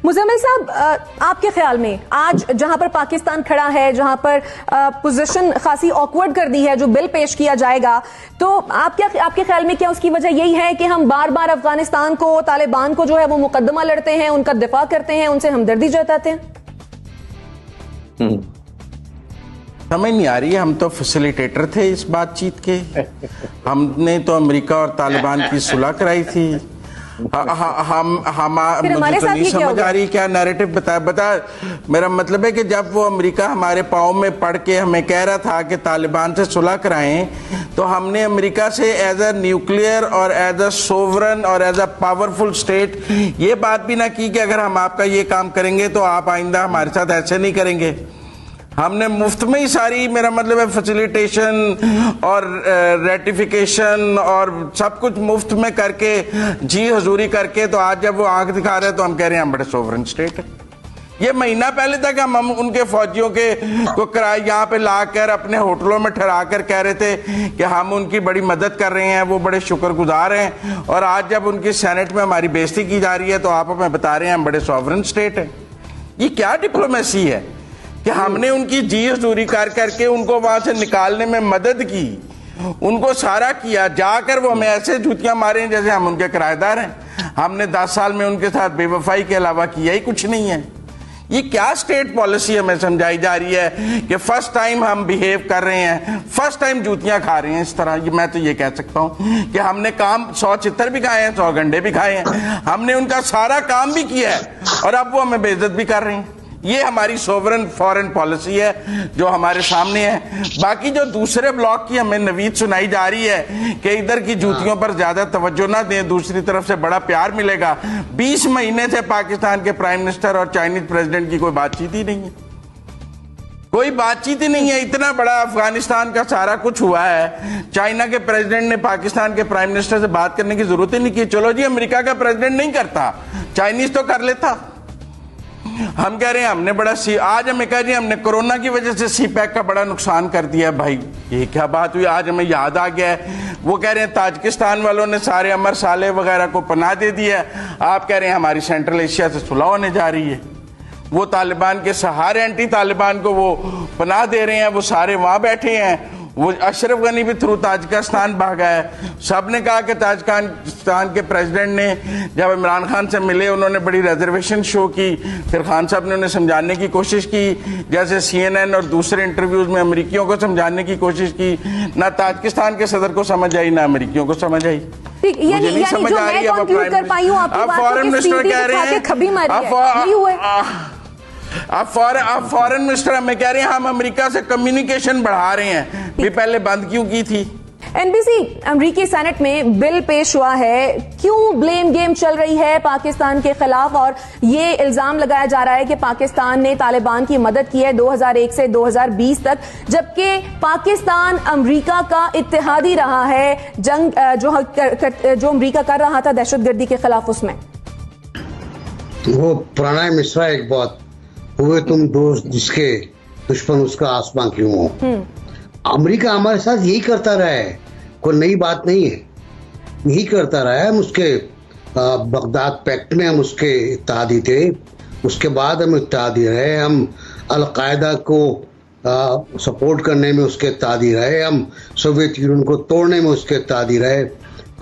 मुजम्मिल साहब, आपके ख्याल में आज जहां पर पाकिस्तान खड़ा है, जहां पर पोजीशन खासी ऑकवर्ड कर दी है, जो बिल पेश किया जाएगा, तो आपके ख्याल में क्या उसकी वजह यही है कि हम बार बार अफगानिस्तान को, तालिबान को जो है वो मुकदमा लड़ते हैं, उनका दिफा करते हैं, उनसे हमदर्दी जताते हैं? समझ नहीं आ रही है। हम तो फैसिलिटेटर थे इस बातचीत के। हमने तो अमेरिका और तालिबान की सुलह कराई थी। मुझे तो नहीं समझ आ रही क्या नैरेटिव बता। मेरा मतलब है कि जब वो अमेरिका हमारे पाँव में पड़ के हमें कह रहा था कि तालिबान से सुलह कराएं, तो हमने अमेरिका से एज अ न्यूक्लियर और एज अ सोवरन और एज अ पावरफुल स्टेट ये बात भी ना की कि अगर हम आपका ये काम करेंगे तो आप आइंदा हमारे साथ ऐसे नहीं करेंगे। हमने मुफ्त में ही सारी, मेरा मतलब है, फैसिलिटेशन और रेटिफिकेशन और सब कुछ मुफ्त में करके, जी हजूरी करके, तो आज जब वो आंख दिखा रहे हैं तो हम कह रहे हैं हम बड़े सोवरेन स्टेट है। ये महीना पहले तक हम उनके फौजियों के को किराए यहाँ पे लाकर अपने होटलों में ठहरा कर कह रहे थे कि हम उनकी बड़ी मदद कर रहे हैं, वो बड़े शुक्रगुजार हैं, और आज जब उनकी सेनेट में हमारी बेइज्जती की जा रही है तो आप हमें बता रहे हैं हम बड़े सोवरेन स्टेट हैं। ये क्या डिप्लोमेसी है कि हमने उनकी जी हजूरी कर करके उनको वहां से निकालने में मदद की, उनको सारा किया, जाकर वो हमें ऐसे जूतियां मारे जैसे हम उनके किराएदार हैं। हमने 10 साल में उनके साथ बेवफाई के अलावा किया ही कुछ नहीं है। ये क्या स्टेट पॉलिसी हमें समझाई जा रही है कि फर्स्ट टाइम हम बिहेव कर रहे हैं, फर्स्ट टाइम जूतियां खा रहे हैं इस तरह। मैं तो ये कह सकता हूं कि हमने काम 100 चित्तर भी खाए हैं, 100 गंडे भी खाए हैं, हमने उनका सारा काम भी किया है और अब वो हमें बेइज्जत भी कर रहे हैं। ये हमारी सोवरेन फॉरेन पॉलिसी है जो हमारे सामने है। बाकी जो दूसरे ब्लॉक की हमें नवीद सुनाई जा रही है कि इधर की जूतियों पर ज्यादा तवज्जो ना दें, दूसरी तरफ से बड़ा प्यार मिलेगा। 20 महीने से पाकिस्तान के प्राइम मिनिस्टर और चाइनीज प्रेसिडेंट की कोई बातचीत ही नहीं है, कोई बातचीत ही नहीं है। इतना बड़ा अफगानिस्तान का सारा कुछ हुआ है, चाइना के प्रेसिडेंट ने पाकिस्तान के प्राइम मिनिस्टर से बात करने की जरूरत ही नहीं की। चलो जी, अमेरिका का प्रेसिडेंट नहीं करता, चाइनीज तो कर लेता। हम कह रहे हैं हमने बड़ा आज हमें कह रहे हैं हमने कोरोना की वजह से सीपैक का बड़ा नुकसान कर दिया है। भाई ये क्या बात हुई, आज हमें याद आ गया है। वो कह रहे हैं ताजिकिस्तान वालों ने सारे अमर साले वगैरह को पनाह दे दिया है। आप कह रहे हैं हमारी सेंट्रल एशिया से सुलह होने जा रही है। वो तालिबान के सहारे एंटी तालिबान को वो पनाह दे रहे हैं, वो सारे वहां बैठे हैं। वो अशरफ गनी भी थ्रू ताजिकिस्तान भागा है। सब ने कहा कि ताजिकिस्तान के प्रेसिडेंट ने जब इमरान खान से मिले उन्होंने बड़ी रिजर्वेशन शो की, फिर खान साहब ने उन्हें समझाने की कोशिश की, जैसे CNN और दूसरे इंटरव्यूज में अमेरिकियों को समझाने की कोशिश की। ना ताजिकिस्तान के सदर को समझ आई ना अमेरिकियों को समझ आई। मुझे नहीं समझ आ रही है। अब फॉरेन मिनिस्टर कह रहे हैं, आप फॉरेन मिनिस्टर हमें कह रहे हैं हम अमेरिका से कम्युनिकेशन बढ़ा रहे हैं, भी पहले बंद क्यों की थी? NBC, अमेरिकी सेनेट में बिल पेश हुआ है, क्यों ब्लेम गेम चल रही है पाकिस्तान के खिलाफ, और ये इल्जाम लगाया जा रहा है कि पाकिस्तान ने तालिबान की मदद की है 2001 से 2020 तक, जबकि पाकिस्तान अमेरिका का इत्तेहादी रहा है। जंग जो अमेरिका कर रहा था दहशतगर्दी के खिलाफ, उसमें वो पुराना मिसरा एक बहुत हुए तुम दोस्त जिसके दुश्मन उसका आसमां क्यों हो। अमेरिका हमारे साथ यही करता रहा है, कोई नई बात नहीं है, यही करता रहा है। हम उसके बगदाद पैक्ट में हम उसके इत्तेहादी थे, उसके बाद हम इत्तेहादी रहे। हम अलकायदा को सपोर्ट करने में उसके इत्तेहादी रहे, हम सोवियत यूनियन को तोड़ने में उसके इत्तेहादी रहे,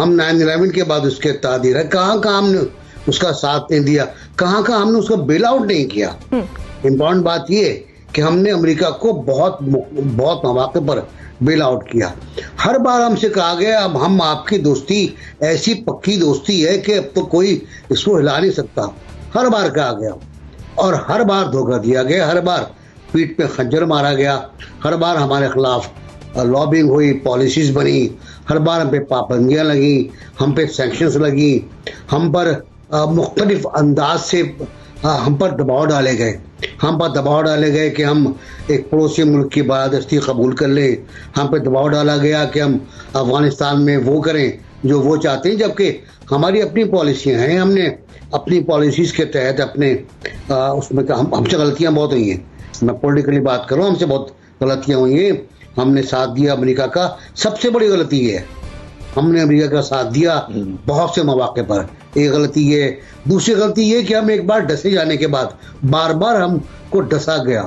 हम 9/11 के बाद उसके इत्तेहादी रहे। कहाँ हमने उसका साथ नहीं दिया, कहाँ हमने उसका बेल आउट नहीं किया। इम्पोर्टेंट बात ये कि हमने अमेरिका को बहुत मौके पर बेल आउट किया। हर बार हमसे कहा गया अब हम आपकी दोस्ती ऐसी पक्की दोस्ती है कि अब तो कोई इसको हिला नहीं सकता। हर बार कहा गया और हर बार धोखा दिया गया, हर बार पीठ पे खंजर मारा गया, हर बार हमारे खिलाफ लॉबिंग हुई, पॉलिसीज बनी, हर बार हम पे पाबंदियां लगी, हम पे सैंक्शंस लगी, हम पर मुख्तलिफ अंदाज से हम पर दबाव डाले गए। हम पर दबाव डाले गए कि हम एक पड़ोसी मुल्क की बादस्ती कबूल कर लें। हम पर दबाव डाला गया कि हम अफगानिस्तान में वो करें जो वो चाहते हैं, जबकि हमारी अपनी पॉलिसियाँ हैं। हमने अपनी पॉलिसीज़ के तहत अपने उसमें हमसे गलतियाँ बहुत हुई हैं। मैं पॉलिटिकली बात करूँ, हमसे बहुत गलतियाँ हुई हैं। हमने साथ दिया अमेरिका का, सबसे बड़ी गलती है हमने अमेरिका का साथ दिया बहुत से मौके पर। एक गलती ये। दूसरी गलती ये कि हम एक बार डसे जाने के बाद बार बार हमको डसा गया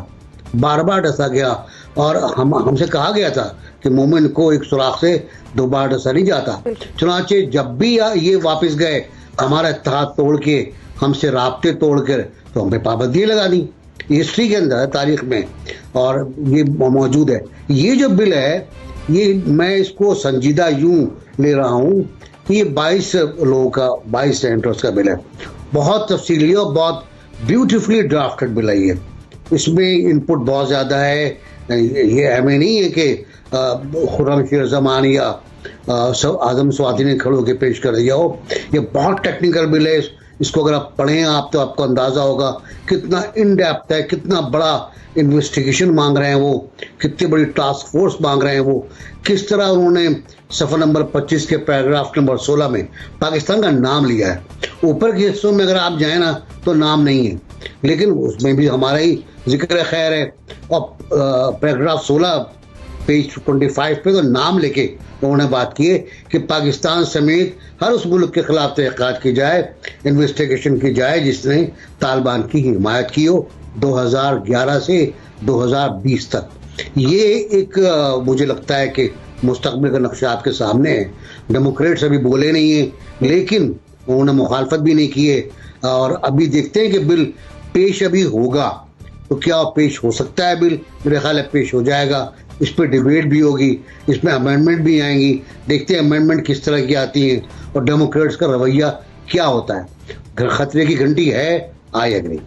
और हमसे कहा गया था कि मोमिन को एक सुराख से दोबारा डसा नहीं जाता। चुनांचे जब भी ये वापस गए हमारा इत्तेहाद तोड़ के, हमसे राब्ते तोड़ कर, तो हम पे पाबंदी लगा दी। हिस्ट्री के अंदर तारीख में और ये मौजूद है। ये जो बिल है ये मैं इसको संजीदा यूं ले रहा हूं कि ये 22 लोगों का 22 सेनेटर्स का बिल है। बहुत तफसीली और बहुत ब्यूटीफुली ड्राफ्टेड बिल है ये। इसमें इनपुट बहुत ज्यादा है। ये हमें नहीं है कि खुर्रम शेर जमान या आजम स्वाति ने खड़े होकर पेश कर दिया हो। ये बहुत टेक्निकल बिल है। इसको अगर आप पढ़ें आप तो आपको अंदाजा होगा कितना इन डेप्थ है, कितना बड़ा इन्वेस्टिगेशन मांग रहे हैं वो, कितनी बड़ी टास्क फोर्स मांग रहे हैं वो, किस तरह उन्होंने सफ़ा नंबर 25 के पैराग्राफ नंबर 16 में पाकिस्तान का नाम लिया है। ऊपर के हिस्सों में अगर आप जाए ना तो नाम नहीं है, लेकिन उसमें भी हमारा ही जिक्र खैर है। और पैराग्राफ 16 पेज 25 पे तो नाम लेके उन्होंने बात की है कि पाकिस्तान समेत हर उस मुल्क के खिलाफ तहकीकात की जाए, इन्वेस्टिगेशन की जाए जिसने तालिबान की हिमायत की हो 2011 से 2020 तक। ये एक मुझे लगता है कि मुस्तकबिल का नक्शा आपके सामने है। डेमोक्रेट्स अभी बोले नहीं है, लेकिन उन्होंने मुखालफत भी नहीं की है। और अभी देखते हैं कि बिल पेश अभी होगा तो क्या पेश हो सकता है बिल, मेरे ख्याल है पेश हो जाएगा। इस पर डिबेट भी होगी, इसमें अमेंडमेंट भी आएंगी। देखते हैं अमेंडमेंट किस तरह की आती हैं और डेमोक्रेट्स का रवैया क्या होता है। खतरे की घंटी है, आई एग्री।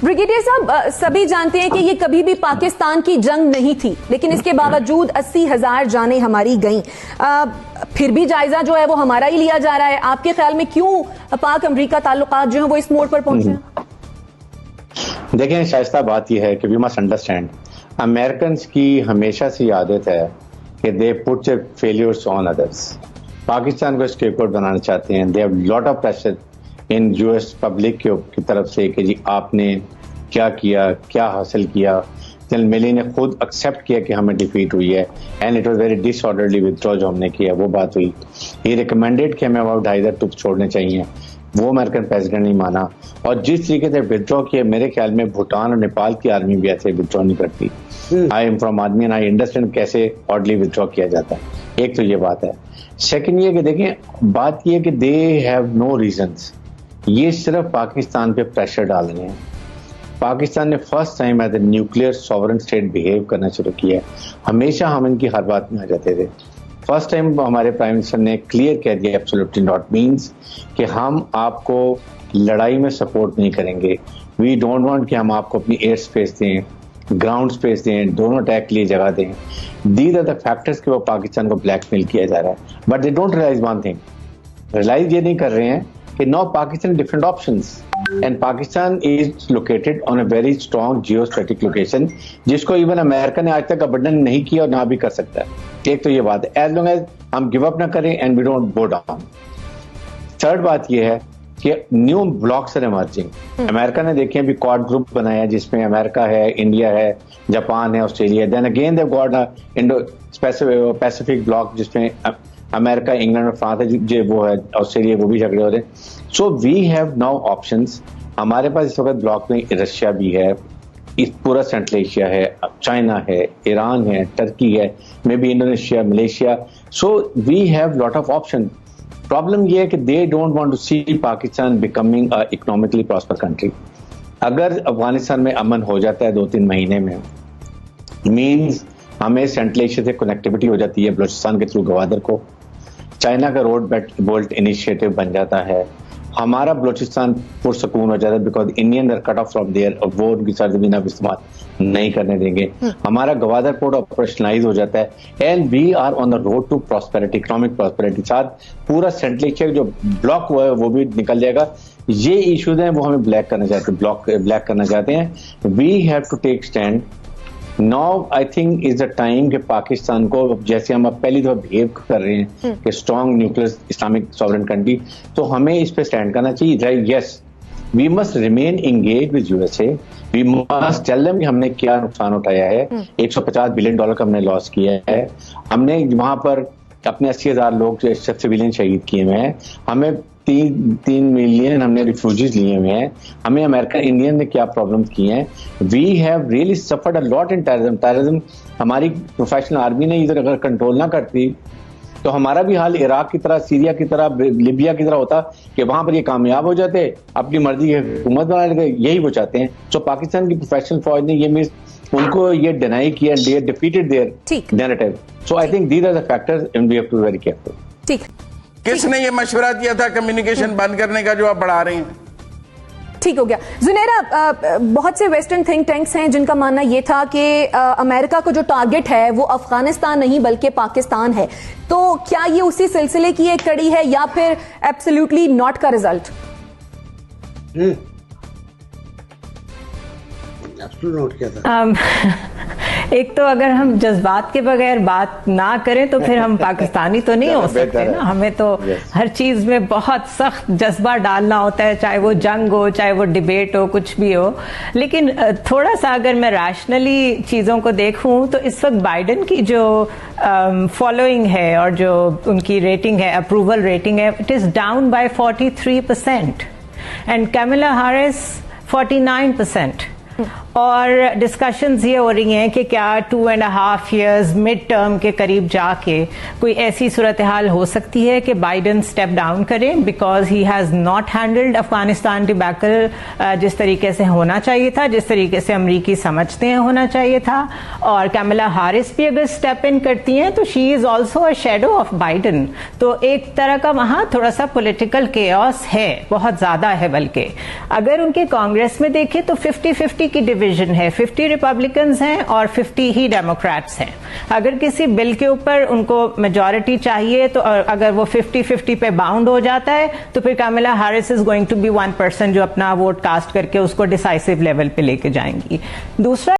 ब्रिगेडियर साहब, सभी जानते हैं कि ये कभी भी पाकिस्तान की जंग नहीं थी, लेकिन इसके बावजूद 80,000 जानें हमारी गईं। फिर भी जायजा जो है वो हमारा ही लिया जा रहा है। आपके ख्याल में क्यों पाक अमेरिका ताल्लुकात जो है वो इस मोड़ पर पहुंचे? देखें, शाइस्ता बात यह है कि वी मस्ट अंडरस्टैंड अमेरिकन की हमेशा से आदत है कि they put their failures on others. Pakistan को स्केपगोट बनाना चाहते हैं। They have lot of pressure in US public की तरफ से कि जी आपने क्या किया, क्या हासिल किया। जनरल मिली ने खुद एक्सेप्ट किया कि हमें डिफीट हुई है and it was very disorderly withdraw जो हमने किया, वो बात हुई। ही रिकमेंडेड कि हमें अबाउट 2,500 ट्रूप छोड़ने चाहिए, वो अमेरिकन प्रेसिडेंट नहीं माना। और जिस तरीके से विथड्रॉ किया, मेरे ख्याल में भूटान और नेपाल की आर्मी भी ऐसे विथड्रॉ नहीं करती। I am from army and I understand कैसे ऑर्डरली विथड्रॉ किया जाता है। एक तो ये बात है। सेकंड ये कि देखें, बात ये है कि दे हैव नो रीजंस, ये सिर्फ पाकिस्तान पे प्रेशर डाल रहे हैं। पाकिस्तान ने first time as a nuclear sovereign state behave करना शुरू किया है। हमेशा हम इनकी हर बात में आ जाते थे। फर्स्ट टाइम हमारे प्राइम मिनिस्टर ने क्लियर कह दिया एब्सोल्युटली नॉट मीन्स कि हम आपको लड़ाई में सपोर्ट नहीं करेंगे। वी डोंट वांट कि हम आपको अपनी एयर स्पेस दें, ग्राउंड स्पेस दें, दोनों अटैक के लिए जगह दें। दीज आर द फैक्टर्स कि वो पाकिस्तान को ब्लैकमेल किया जा रहा है। But they don't realize one thing, realize ये नहीं कर रहे हैं कि now Pakistan different options and Pakistan is located on a very strong geostrategic location, जिसको इवन अमेरिका ने आज तक अबंडन नहीं किया और ना भी कर सकता है। एक तो ये बात है, एज लॉन्ग एज हम गिव अप ना करें and we don't go down. Third बात ये है कि new blocs are emerging. America ने देखे अभी क्वाड ग्रुप बनाया जिसमें अमेरिका है, इंडिया है, जापान है, Australia. Then again they got a Indo Pacific bloc जिसमें अमेरिका, इंग्लैंड और फ्रांस है, जो वो है, ऑस्ट्रेलिया, वो भी झगड़े हो रहे हैं। So we have now options. हमारे पास इस वक्त ब्लॉक में रशिया भी है, इस पूरा सेंट्रल एशिया है, चाइना है, ईरान है, टर्की है, maybe Indonesia, Malaysia. So we have lot of option. Problem ये है कि they don't want to see Pakistan becoming a economically prosper country. अगर अफगानिस्तान में अमन हो जाता है 2-3 महीने में, मीन्स हमें सेंट्रल एशिया से कनेक्टिविटी हो जाती है बलूचिस्तान के थ्रू गवादर को, चाइना का रोड बोल्ट इनिशिएटिव बन जाता है, हमारा बलूचिस्तान पुरसकून हो जाता है because Indian are cut off from there, वो उनकी सरजमीन अब इस्तेमाल नहीं करने देंगे। हमारा गवादर पोर्ट ऑपरेशनलाइज हो जाता है and we are on the road to prosperity, economic prosperity. साथ पूरा सेंट्रल एशिया जो ब्लॉक हुआ है वो भी निकल जाएगा। ये इश्यूज हैं वो हमें ब्लैक करना चाहते हैं। We have to take stand. Now I think is the time कि पाकिस्तान को, जैसे हम अब पहली दफा बिहेव कर रहे हैं कि strong nuclear Islamic sovereign country, तो हमें इस पे स्टैंड करना चाहिए। Yes, we must remain engage with USA. We must tell them कि हमने क्या नुकसान उठाया है। $150 बिलियन का हमने लॉस किया है। हमने वहां पर अपने 80,000 लोग सिविलियन शहीद किए हुए हैं। हमें 3 मिलियन हमने रिफ्यूजीज लिए हुए हैं। हमें अमेरिकन इंडियन ने क्या प्रॉब्लम की हैं? We have really suffered a lot in terrorism. हमारी प्रोफेशनल आर्मी ने इधर अगर कंट्रोल ना करती तो हमारा भी हाल इराक की तरह, सीरिया की तरह, लिबिया की तरह होता कि वहां पर ये कामयाब हो जाते, अपनी मर्जी की हुकूमत बना लेते। यही वो चाहते हैं। तो पाकिस्तान की प्रोफेशनल फौज ने ये मिस उनको ये डिनाई किया, they defeated their narrative. So I think these are the factors and we have to be very careful. ठीक, किसने ये मशवरा दिया था कम्युनिकेशन बंद करने का जो आप बढ़ा रहे हैं? ठीक हो गया। जुनेरा, बहुत से वेस्टर्न थिंक टैंक्स हैं जिनका मानना यह था कि अमेरिका को जो टारगेट है वो अफगानिस्तान नहीं बल्कि पाकिस्तान है, तो क्या ये उसी सिलसिले की एक कड़ी है या फिर एब्सोल्युटली नॉट का रिजल्ट? नोट किया था। एक तो अगर हम जज्बात के बगैर बात ना करें तो फिर हम पाकिस्तानी तो नहीं हो सकते ना। हमें तो हर चीज में बहुत सख्त जज्बा डालना होता है, चाहे वो जंग हो, चाहे वो डिबेट हो, कुछ भी हो। लेकिन थोड़ा सा अगर मैं रैशनली चीजों को देखूं तो इस वक्त बाइडेन की जो फॉलोइंग है और जो उनकी रेटिंग है, अप्रूवल रेटिंग है, it is down by 43% and Kamala Harris 49%। और डिस्कशंस ये हो रही हैं कि क्या 2.5 years मिड टर्म के करीब जाके कोई ऐसी सूरत हाल हो सकती है कि बाइडेन स्टेप डाउन करें because he has not handled Afghanistan debacle जिस तरीके से होना चाहिए था, जिस तरीके से अमरीकी समझते हैं होना चाहिए था। और कैमला हैरिस भी अगर स्टेप इन करती हैं तो she is also a shadow of Biden. तो एक तरह का वहां थोड़ा सा पॉलिटिकल केओस है, बहुत ज्यादा है। बल्कि अगर उनके कांग्रेस में देखें तो 50-50 की डिवीजन है, 50 रिपब्लिकन्स हैं और 50 ही डेमोक्रेट्स हैं। अगर किसी बिल के ऊपर उनको मेजॉरिटी चाहिए तो अगर वो 50-50 पे बाउंड हो जाता है तो फिर Kamala Harris is going to be 1% जो अपना वोट कास्ट करके उसको डिसाइसिव लेवल पे लेके जाएंगी। दूसरा